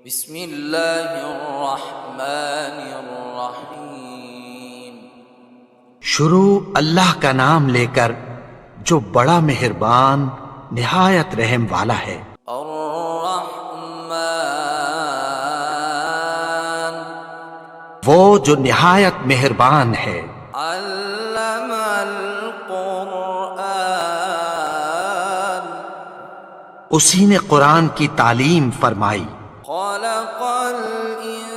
بسم اللہ الرحمن الرحیم۔ شروع اللہ کا نام لے کر جو بڑا مہربان نہایت رحم والا ہے۔ الرحمن وہ جو نہایت مہربان ہے۔ علم القرآن اسی نے قرآن کی تعلیم فرمائی۔ خلق الانسان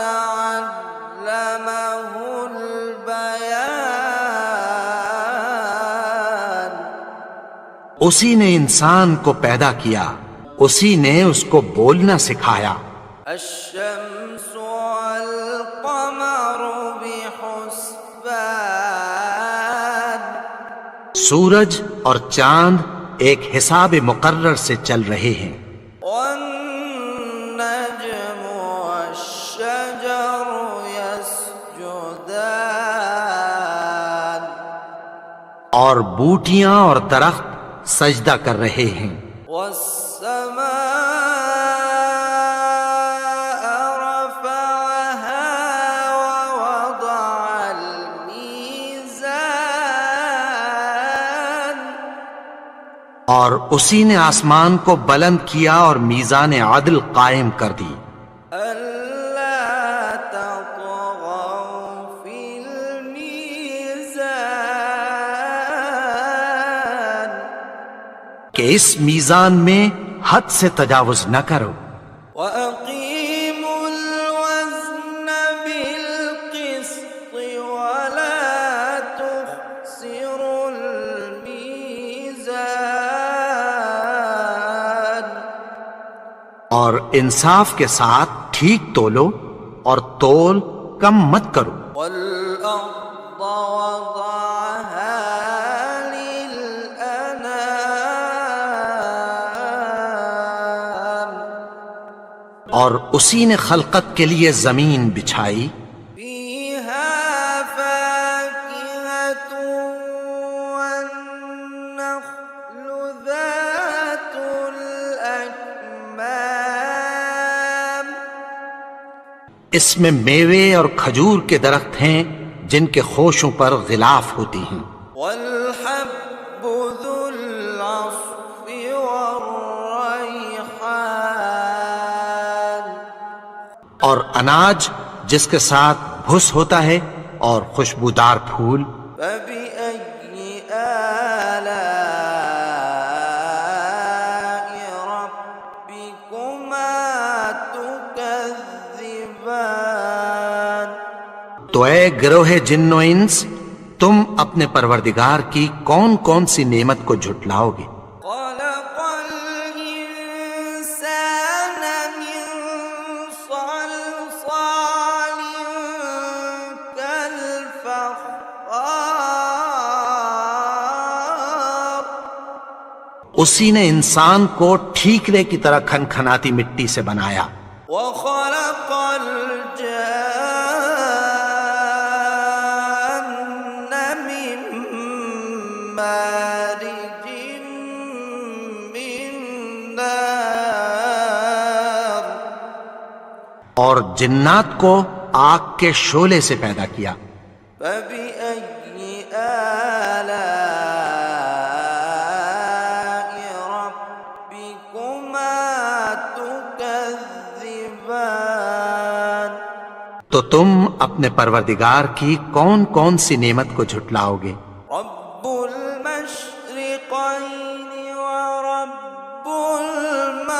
علمہ البیان اسی نے انسان کو پیدا کیا، اسی نے اس کو بولنا سکھایا۔ الشمس والقمر بحسبان سورج اور چاند ایک حساب مقرر سے چل رہے ہیں۔ والنجم والشجر يسجدان اور بوٹیاں اور درخت سجدہ کر رہے ہیں۔ والسماء رفعها ووضع الميزان اور اسی نے آسمان کو بلند کیا اور میزان عدل قائم کر دی۔ ألا تطغوا في الميزان کہ اس میزان میں حد سے تجاوز نہ کرو۔ وأقيموا الوزن بالقسط ولا تخسروا الميزان اور انصاف کے ساتھ ٹھیک تولو اور تول کم مت کرو۔ والأرض وضعها للأنام اور اسی نے خلقت کے لیے زمین بچھائی، فيها فاكهة والنخل ذات الأكمام اس میں میوے اور کھجور کے درخت ہیں جن کے خوشوں پر غلاف ہوتی ہیں، والحب ذو العصف والريحان اور اناج جس کے ساتھ بھس ہوتا ہے اور خوشبودار پھول۔ فبأي آلاء ربكما تكذبان تو اے گروہ جن و انس، تم اپنے پروردگار کی کون کون سی نعمت کو جھٹلاؤ گے؟ خلق الإنسان من صلصال كالفخار اسی نے انسان کو ٹھیکرے کی طرح کھنکھناتی مٹی سے بنایا۔ وخلق الجان من مارج من نار اور جنات کو آگ کے شعلے سے پیدا کیا۔ فبأي آلاء ربكما تكذبان تو تم اپنے پروردگار کی کون کون سی نعمت کو جھٹلاؤ گے؟ رب المشرقين ورب المغربين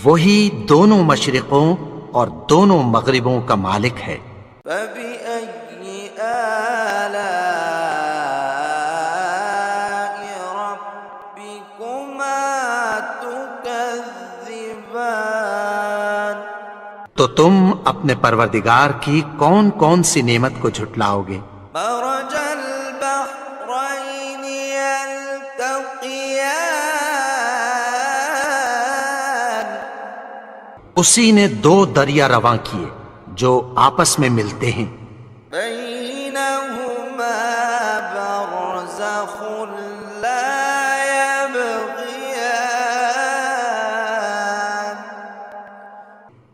وہی دونوں مشرقوں اور دونوں مغربوں کا مالک ہے۔ فبأي آلاء ربكما تكذبان تو تم اپنے پروردگار کی کون کون سی نعمت کو جھٹلاؤ گے؟ مرج البحرين يلتقيان اسی نے دو دریا رواں کیے جو آپس میں ملتے ہیں، بينهما برزخ لا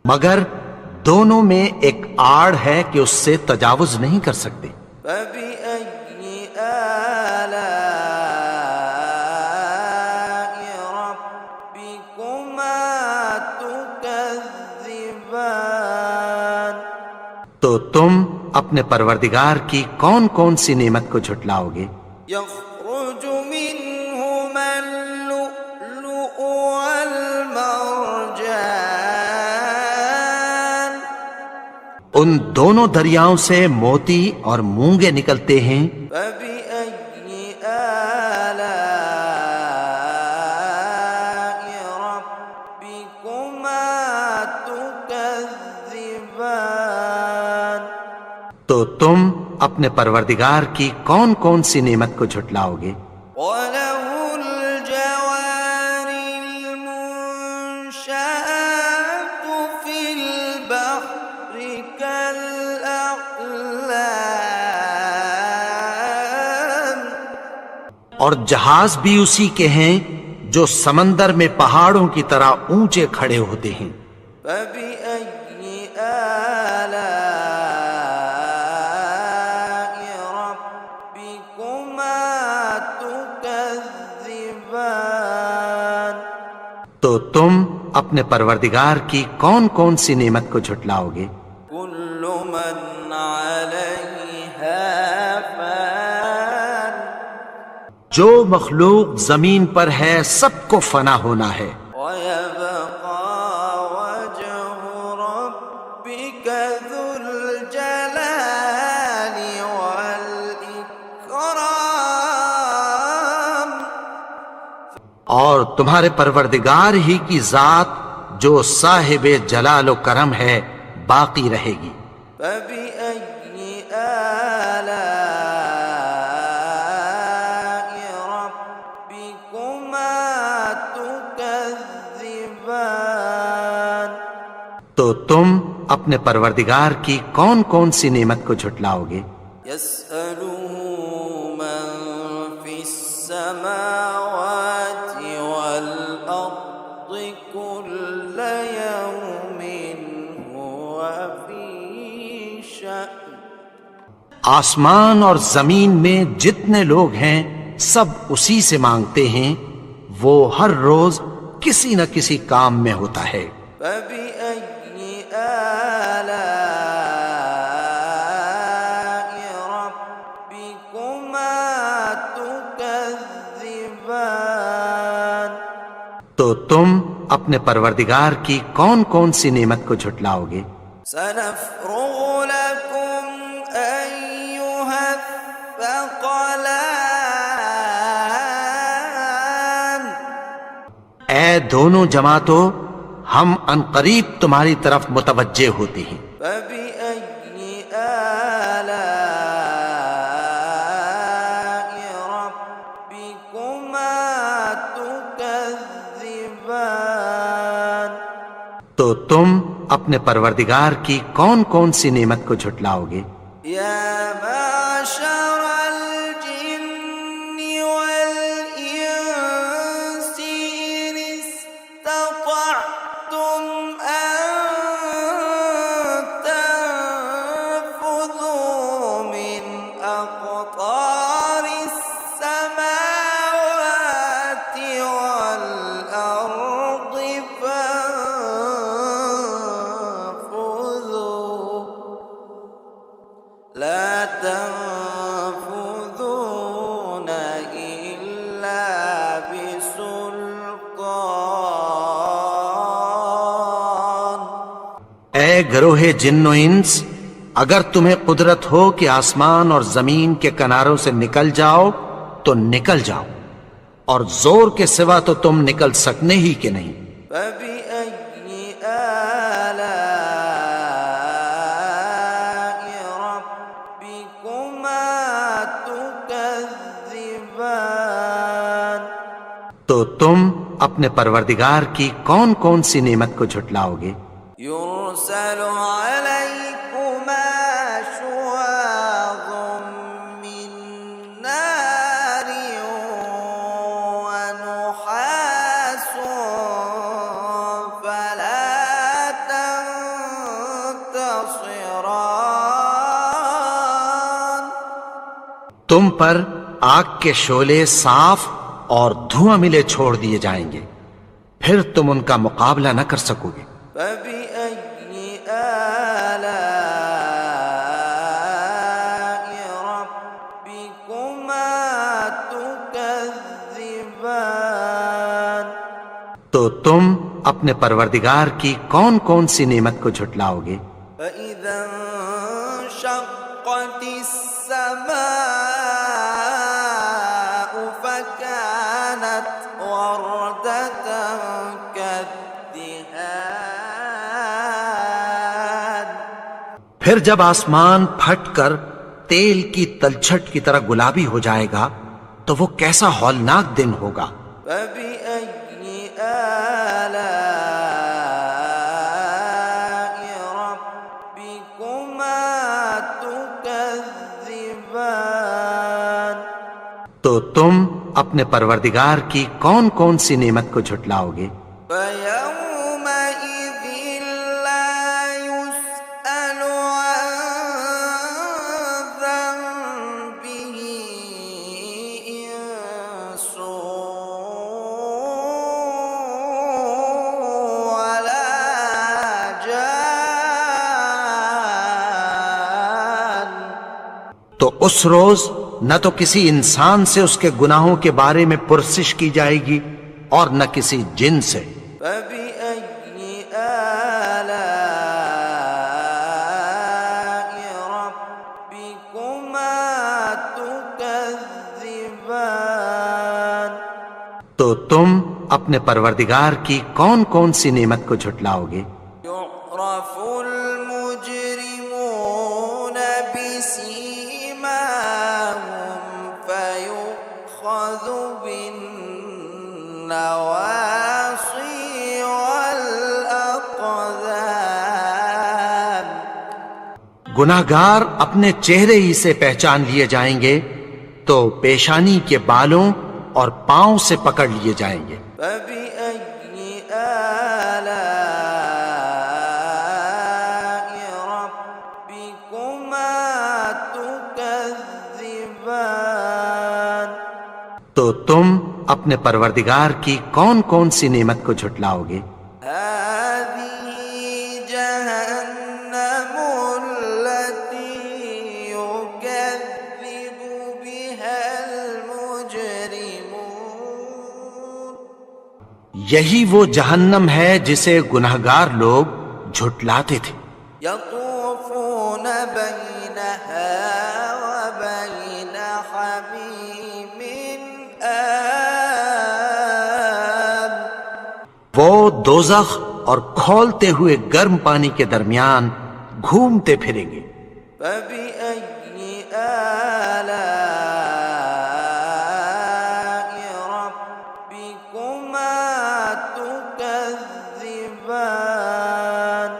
مگر دونوں میں ایک آڑ ہے کہ اس سے تجاوز نہیں کر سکتے۔ فبأي آلاء ربكما تكذبان؟ تو تم اپنے پروردگار کی کون کون سی نعمت کو جھٹلاؤ گے؟ يخرج منهما اللؤلؤ والمرجان ان دونوں دریاؤں سے موتی اور مونگے نکلتے ہیں۔ فبأي آلاء ربكما تكذبان؟ تو تم اپنے پروردگار کی کون کون سی نعمت کو جھٹلاؤ گے؟ وَلَهُ الْجَوَارِ الْمُنشَآتُ فِي الْبَحْرِ كَالْأَعْلَامِ؟ اور جہاز بھی اسی کے ہیں جو سمندر میں پہاڑوں کی طرح اونچے کھڑے ہوتے ہیں۔ فَبِأَيِّ آلَاءِ رَبِّكُمَا تُكَذِّبَانِ؟ تو تم اپنے پروردگار کی کون کون سی نعمت کو جھٹلاؤ گے؟ كُلُّ مَنْ عَلَيْهَا فَانٍ جو مخلوق زمین پر ہے سب کو فنا ہونا ہے، وَيَبْقَى وَجْهُ رَبِّكَ ذُو الْجَلَالِ وَالْإِكْرَامِ؟ اور تمہارے پروردگار ہی کی ذات جو صاحب جلال و کرم ہے باقی رہے گی۔ فَبِأَيِّ آلَاءِ رَبِّكُمَا تُكَذِّبَانِ؟ تو تم اپنے پروردگار کی کون کون سی نعمت کو جھٹلاؤ گے؟ يَسْأَلُهُ مَن فِي السَّمَاوَاتِ وَالْأَرْضِ كُلَّ يَوْمٍ هُوَ فِي شَأْنٍ آسمان اور زمین میں جتنے لوگ ہیں سب اسی سے مانگتے ہیں، وہ ہر روز کسی نہ کسی کام میں ہوتا ہے۔ فَبِأَيِّ آلَاءِ رَبِّكُمَا تُكَذِّبَانِ؟ تو تم اپنے پروردگار کی کون کون سی نعمت کو جھٹلاؤ گے؟ سَنَفْرُغُ لَكُمْ أَيُّهَ الثَّقَلَانِ؟ اے دونوں جماعتوں، ہم عنقریب تمہاری طرف متوجہ ہوتے ہیں۔ فَبِأَيِّ آلَاءِ رَبِّكُمَا تُكَذِّبَانِ؟ تو تم اپنے پروردگار کی کون کون سی نعمت کو جھٹلاؤ گے؟ يَا مَعْشَرَ الْجِنِّ وَالْإِنسِ إِنِ اسْتَطَعْتُمْ أَن تَنفُذُوا مِنْ أَقْطَارِ السَّمَاوَاتِ وَالْأَرْضِ فَانفُذُوا لَا تَنفُذُونَ إِلَّا بِسُلْطَانٍ۔ اے گروہ جن و انس، اگر تمہیں قدرت ہو کہ آسمان اور زمین کے کناروں سے نکل جاؤ تو نکل جاؤ، اور زور کے سوا تو تم نکل سکنے ہی کہ نہیں۔ فَبِأَيِّ آلَاءِ رَبِّكُمَا تُكَذِّبَانِ؟ تو تم اپنے پروردگار کی کون کون سی نعمت کو جھٹلاؤ گے؟ يُرْسَلُ عَلَيْكُمَا شُوَاظٌ مِّن نَّارٍ وَنُحَاسٌ فَلَا تم پر آگ کے شعلے صاف اور دھواں ملے چھوڑ دیے جائیں گے، پھر تم ان کا مقابلہ نہ کر سکو گے۔ فبأي آلاء ربكما تكذبان؟ تو تم اپنے پروردگار کی کون کون سی نعمت کو جھٹلاؤ گے؟ فإذا انشقت السماء فكانت وردة كالدهان۔ پھر جب آسمان پھٹ کر تیل کی تلچھٹ کی طرح گلابی ہو جائے گا تو وہ کیسا ہولناک دن ہوگا۔ فبأي آلاء ربكما تكذبان؟ تو تم اپنے پروردگار کی کون کون سی نعمت کو جھٹلاؤ گے؟ فيومئذ لا يسأل عن ذنبه إنس ولا جان۔ تو اس روز نہ تو کسی انسان سے اس کے گناہوں کے بارے میں پرسش کی جائے گی اور نہ کسی جن سے۔ فبأي آلاء ربكما تكذبان؟ تو تم اپنے پروردگار کی کون کون سی نعمت کو جھٹلاؤ گے؟ يعرف المجرمون بسيماهم فيؤخذ بالنواصي والأقدام۔ گناہگار اپنے چہرے ہی سے پہچان لیے جائیں گے تو پیشانی کے بالوں اور پاؤں سے پکڑ لیے جائیں گے۔ فبأي آلاء ربكما تكذبان؟ تو تم اپنے پروردگار کی کون کون سی نعمت کو جھٹلاؤ گے؟ هذه جهنم التي يكذب بها المجرمون۔ یہی وہ جہنم ہے جسے گناہگار لوگ جھٹلاتے تھے۔ يطوفون بينها وبين حميم آن۔ وہ دوزخ اور کھولتے ہوئے گرم پانی کے درمیان گھومتے پھریں گے۔ فبأي آلاء ربكما تكذبان؟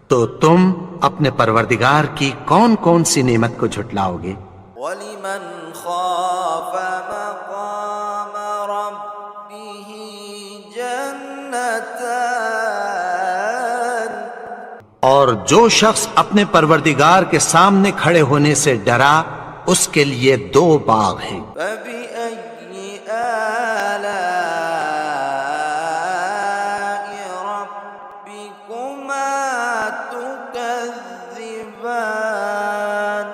تو تم اپنے پروردگار کی کون کون سی نعمت کو جھٹلاؤ گے؟ ولمن خاف مقام ربه جنتان۔ اور جو شخص اپنے پروردگار کے سامنے کھڑے ہونے سے ڈرا اس کے لیے دو باغ ہیں۔ فبأي آلاء ربكما تكذبان؟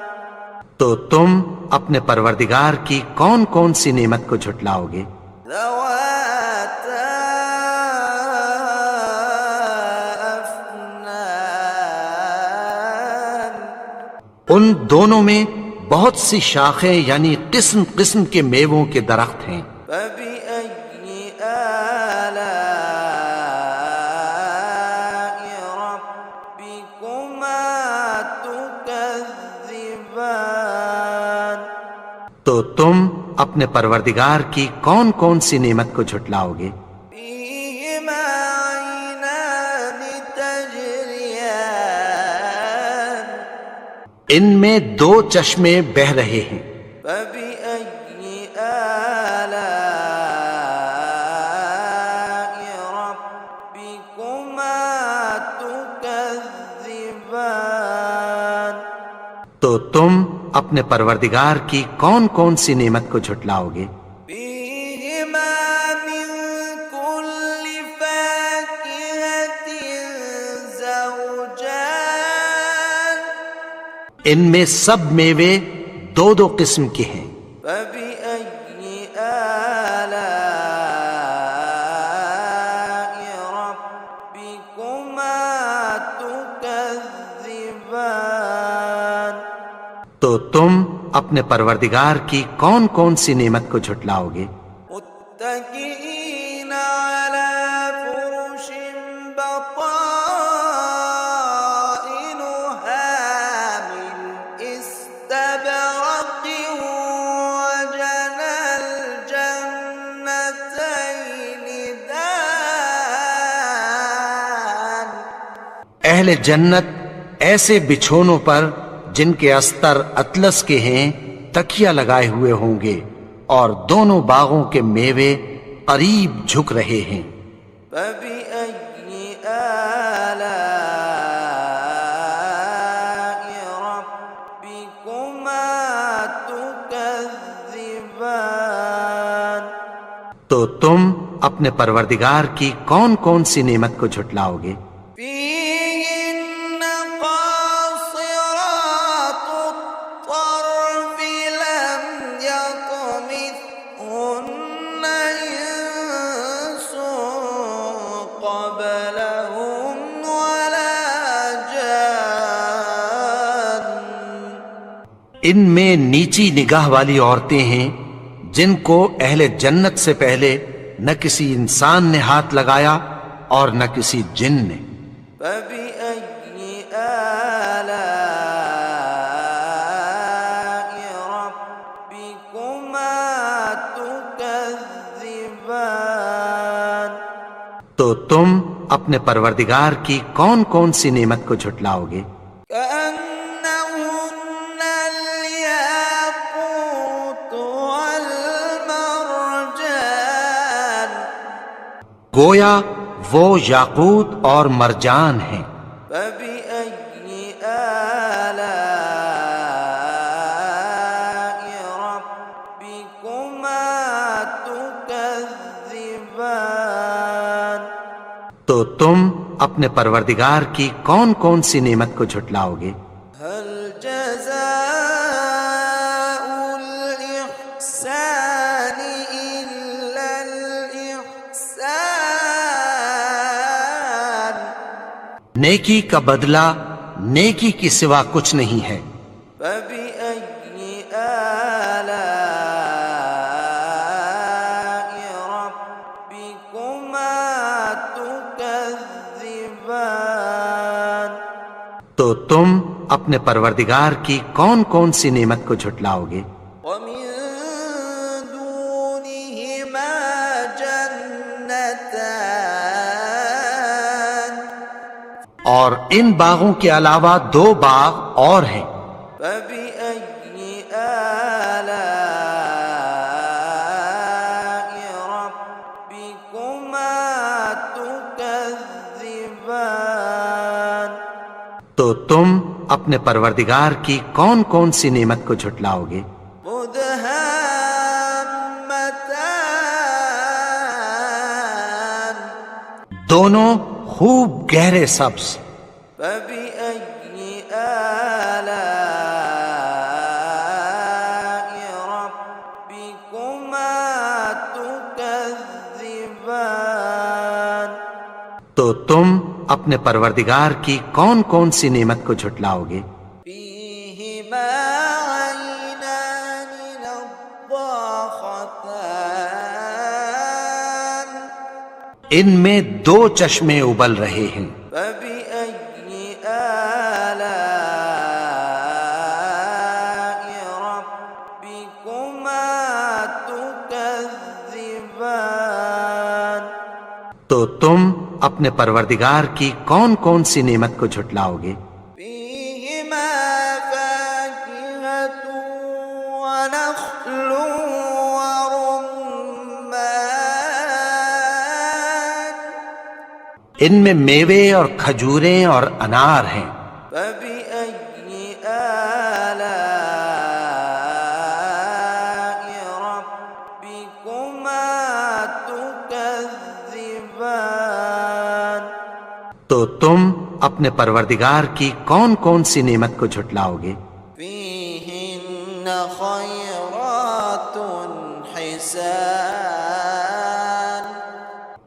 تو تم اپنے پروردگار کی کون کون سی نعمت کو جھٹلاؤ گے؟ ذواتا أفنان۔ ان دونوں میں بہت سی شاخیں یعنی قسم قسم کے میووں کے درخت ہیں۔ فبأي آلاء ربكما تكذبان؟ تو تم اپنے پروردگار کی کون کون سی نعمت کو جھٹلاؤ گے؟ فيهما عينان تجريان۔ ان میں دو چشمے بہہ رہے ہیں۔ فبأي آلاء ربكما تكذبان؟ تو تم اپنے پروردگار کی کون کون سی نعمت کو جھٹلاؤ گے؟ فيهما من كل فاكهة زوجان ان میں سب میوے دو دو قسم کے ہیں۔ فبأي آلاء ربكما تكذبان تو تم اپنے پروردگار کی کون کون سی نعمت کو جھٹلاؤ گے؟ متكئين على فرش بطائنها من استبرق وجنى الجنتين دان اہل جنت ایسے بچھونوں پر جن کے استر اطلس کے ہیں تکیہ لگائے ہوئے ہوں گے اور دونوں باغوں کے میوے قریب جھک رہے ہیں۔ فبأي آلاء ربكما تكذبان تو تم اپنے پروردگار کی کون کون سی نعمت کو جھٹلاؤ گے؟ فيهن قاصرات الطرف لم يطمثهن إنس قبلهم ولا جان ان میں نیچی نگاہ والی عورتیں ہیں جن کو اہل جنت سے پہلے نہ کسی انسان نے ہاتھ لگایا اور نہ کسی جن نے۔ فبأي آلاء ربكما تكذبان تو تم اپنے پروردگار کی کون کون سی نعمت کو جھٹلاؤ گے؟ كأنهن الياقوت والمرجان گویا وہ یاقوت اور مرجان ہیں۔ فبأي آلاء ربكما تكذبان تو تم اپنے پروردگار کی کون کون سی نعمت کو جھٹلاؤ گے؟ هل جزاء الإحسان إلا الإحسان نیکی کا بدلہ نیکی کی سوا کچھ نہیں ہے۔ فبأي آلاء ربكما تكذبان تو تم اپنے پروردگار کی کون کون سی نعمت کو جھٹلاؤ گے؟ ومن دونهما جنتان اور ان باغوں کے علاوہ دو باغ اور ہیں۔ فبأي آلاء ربكما تكذبان تو تم اپنے پروردگار کی کون کون سی نعمت کو جھٹلاؤ گے؟ مدهامتان دونوں خوب گہرے سبز۔ فبأي آلاء ربكما تكذبان تو تم اپنے پروردگار کی کون کون سی نعمت کو جھٹلاؤ گے؟ فيهما عينان نضاختان ان میں دو چشمے ابل رہے ہیں۔ فبأي آلاء ربكما تكذبان تو تم اپنے پروردگار کی کون کون سی نعمت کو جھٹلاؤ گے؟ فيهما فاكهة ونخل ورمان ان میں میوے اور کھجوریں اور انار ہیں۔ فبأي آلاء تو تم اپنے پروردگار کی کون کون سی نعمت کو جھٹلاؤ گے؟ فيهن خيرات حسان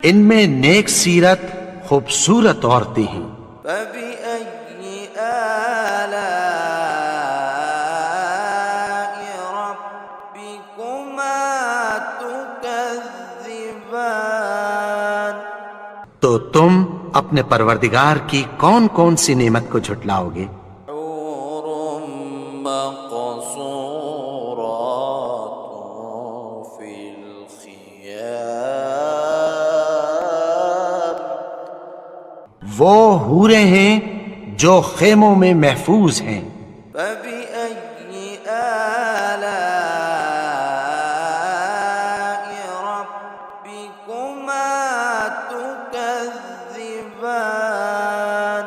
ان میں نیک سیرت خوبصورت عورتیں ہیں، فبأي آلاء ربكما تكذبان تو تم اپنے پروردگار کی کون کون سی نعمت کو جھٹلاؤ گے؟ حور مقصورات في الخيام وہ حوریں ہیں جو خیموں میں محفوظ ہیں۔ فبأي آلاء ربكما تكذبان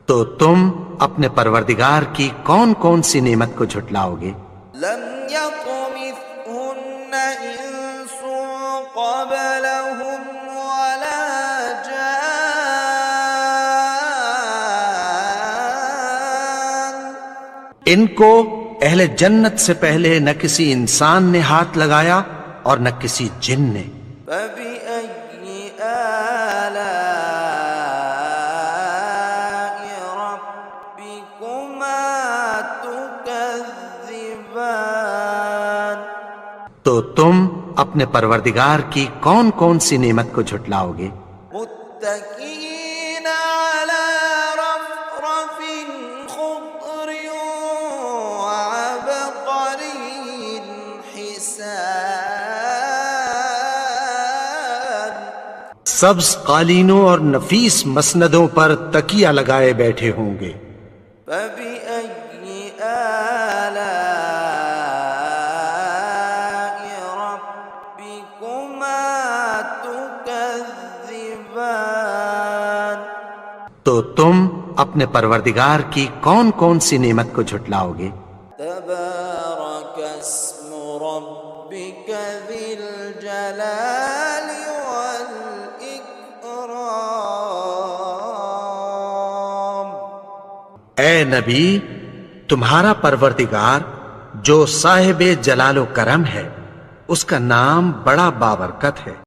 تو تم اپنے پروردگار کی کون کون سی نعمت کو جھٹلاؤ گے؟ لم يطمثهن إنس قبلهم ولا جان ان کو اہل جنت سے پہلے نہ کسی انسان نے ہاتھ لگایا اور نہ کسی جن نے۔ فبأي آلاء ربكما تكذبان تو تم اپنے پروردگار کی کون کون سی نعمت کو جھٹلاؤ گے؟ متكئين على رفرف خضر وعبقري حسان سبز قالینوں اور نفیس مسندوں پر تکیہ لگائے بیٹھے ہوں گے۔ فبأي آلاء ربكما تكذبان تو تم اپنے پروردگار کی کون کون سی نعمت کو جھٹلاؤ گے؟ تبارك اسم ربك ذي الجلال والإكرام اے نبی، تمہارا پروردگار جو صاحب جلال و کرم ہے، اس کا نام بڑا بابرکت ہے۔